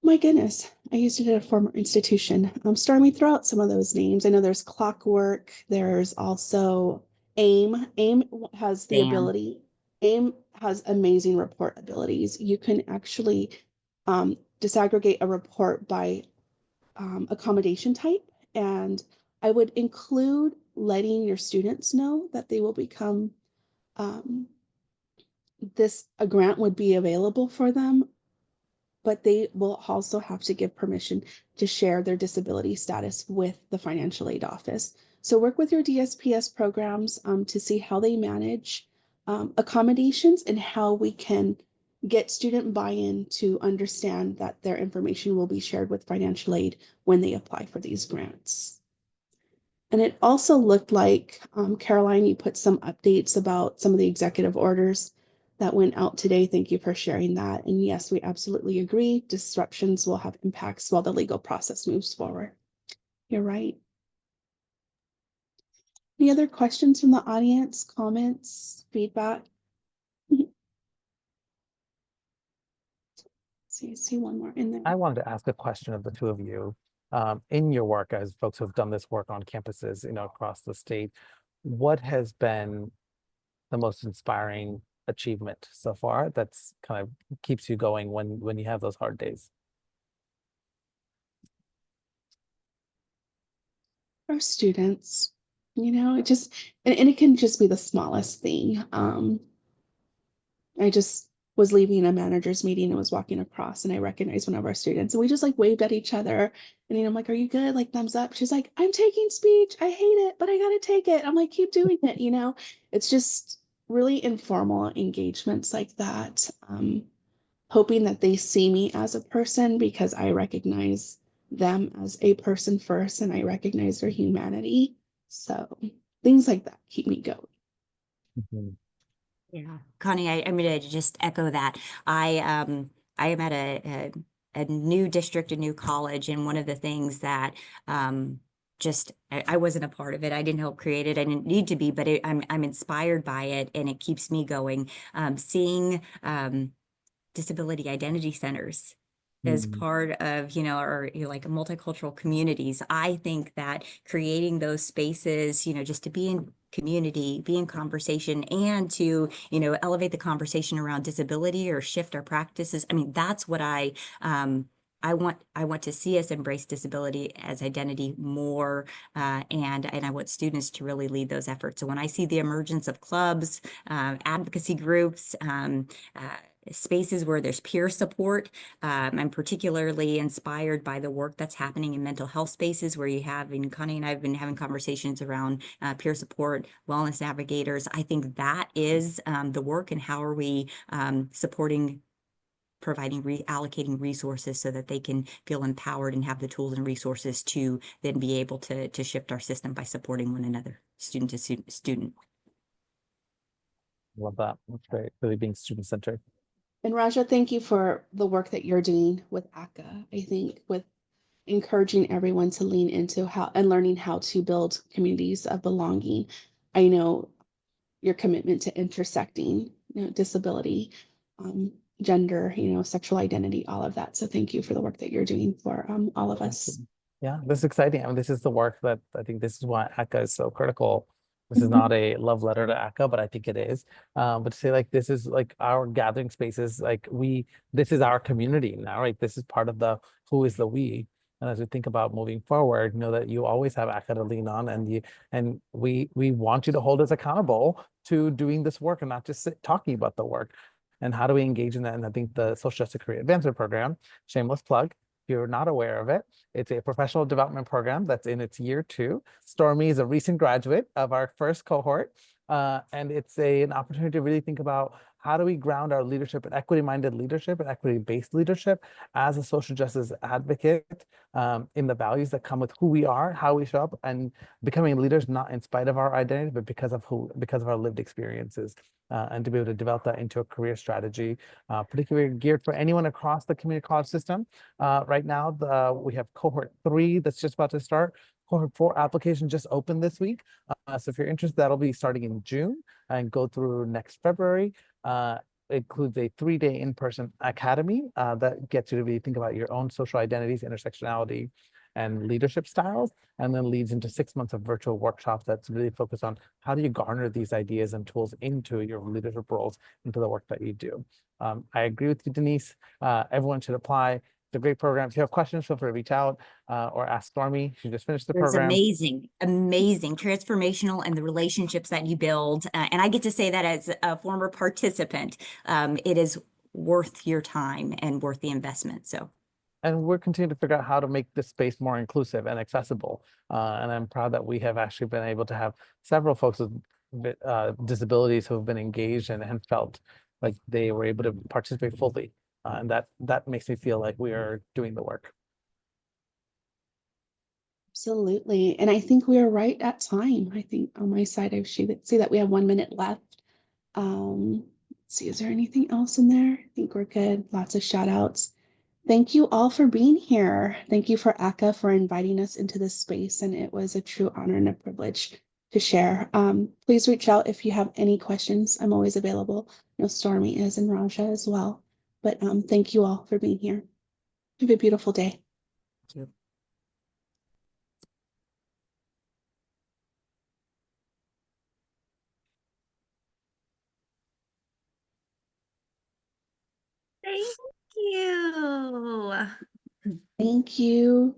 my goodness, I used it at a former institution. Stormy, throw out some of those names. I know there's Clockwork. There's also AIM. AIM has the ability. AIM has amazing report abilities. You can actually disaggregate a report by accommodation type, and I would include letting your students know that they will become a grant would be available for them, but they will also have to give permission to share their disability status with the financial aid office. So work with your DSPS programs to see how they manage accommodations and how we can get student buy-in to understand that their information will be shared with financial aid when they apply for these grants. And it also looked like, Caroline, you put some updates about some of the executive orders that went out today. Thank you for sharing that. And yes, we absolutely agree. Disruptions will have impacts while the legal process moves forward. You're right. Any other questions from the audience, comments, feedback? See one more in there.
I wanted to ask a question of the two of you. In your work, as folks who have done this work on campuses, you know, across the state, what has been the most inspiring achievement so far that's kind of keeps you going when you have those hard days?
Our students, you know, it just, and it can just be the smallest thing. I just was leaving a manager's meeting and was walking across, and I recognized one of our students, and we just like waved at each other. And I'm like, "Are you good?" Like, thumbs up. She's like, "I'm taking speech. I hate it, but I gotta take it." I'm like, "Keep doing it." You know, it's just really informal engagements like that. Hoping that they see me as a person because I recognize them as a person first, and I recognize their humanity. So things like that keep me going.
Mm-hmm.
Yeah, Connie, I'm going to just echo that. I am at a new district, a new college, and one of the things that I wasn't a part of it. I didn't help create it. I didn't need to be, but I'm inspired by it, and it keeps me going. Seeing disability identity centers as part of, or like multicultural communities. I think that creating those spaces, just to be in community, be in conversation, and to, elevate the conversation around disability or shift our practices. I mean, that's what I want to see us embrace disability as identity more, and I want students to really lead those efforts. So when I see the emergence of clubs, advocacy groups, spaces where there's peer support, I'm particularly inspired by the work that's happening in mental health spaces where you have, and Connie and I have been having conversations around peer support, wellness navigators. I think that is the work, and how are we supporting, providing, reallocating resources so that they can feel empowered and have the tools and resources to then be able to shift our system by supporting one another, student to student.
Love that. That's great. Really being student-centered.
And Raja, thank you for the work that you're doing with ACCA. I think with encouraging everyone to lean into how and learning how to build communities of belonging. I know your commitment to intersecting, disability, gender, sexual identity, all of that. So thank you for the work that you're doing for all of us.
Yeah, this is exciting. I mean, this is the work that I think this is why ACCA is so critical. This is not a love letter to ACCA, but I think it is. But to say like this is like our gathering spaces, like this is our community now, right? This is part of the who is the we. And as we think about moving forward, know that you always have ACCA to lean on, and we want you to hold us accountable to doing this work and not just talking about the work. And how do we engage in that? And I think the Social Justice Career Advancement Program, shameless plug, if you're not aware of it, it's a professional development program that's in its year 2. Stormy is a recent graduate of our first cohort, and it's an opportunity to really think about how do we ground our leadership in equity-minded leadership and equity-based leadership as a social justice advocate, in the values that come with who we are, how we show up, and becoming leaders not in spite of our identity, but because of our lived experiences. And to be able to develop that into a career strategy, particularly geared for anyone across the community college system. Right now, we have cohort 3 that's just about to start. Cohort 4 application just opened this week. So if you're interested, that'll be starting in June and go through next February. It includes a 3-day in-person academy that gets you to really think about your own social identities, intersectionality, and leadership styles, and then leads into 6 months of virtual workshops that's really focused on how do you garner these ideas and tools into your leadership roles, into the work that you do. I agree with you, Denise. Everyone should apply. It's a great program. If you have questions, feel free to reach out or ask Stormy. She just finished the program.
It's amazing, transformational, and the relationships that you build. And I get to say that as a former participant. It is worth your time and worth the investment. So.
And we're continuing to figure out how to make this space more inclusive and accessible. And I'm proud that we have actually been able to have several folks with disabilities who have been engaged and felt like they were able to participate fully. And that makes me feel like we are doing the work.
Absolutely. And I think we are right at time. I think on my side, I see that we have 1 minute left. Let's see, is there anything else in there? I think we're good. Lots of shout outs. Thank you all for being here. Thank you for ACCA for inviting us into this space. And it was a true honor and a privilege to share. Please reach out if you have any questions. I'm always available. I know Stormy is, and Raja as well. But thank you all for being here. Have a beautiful day.
Thank you.
Thank you.
Thank you.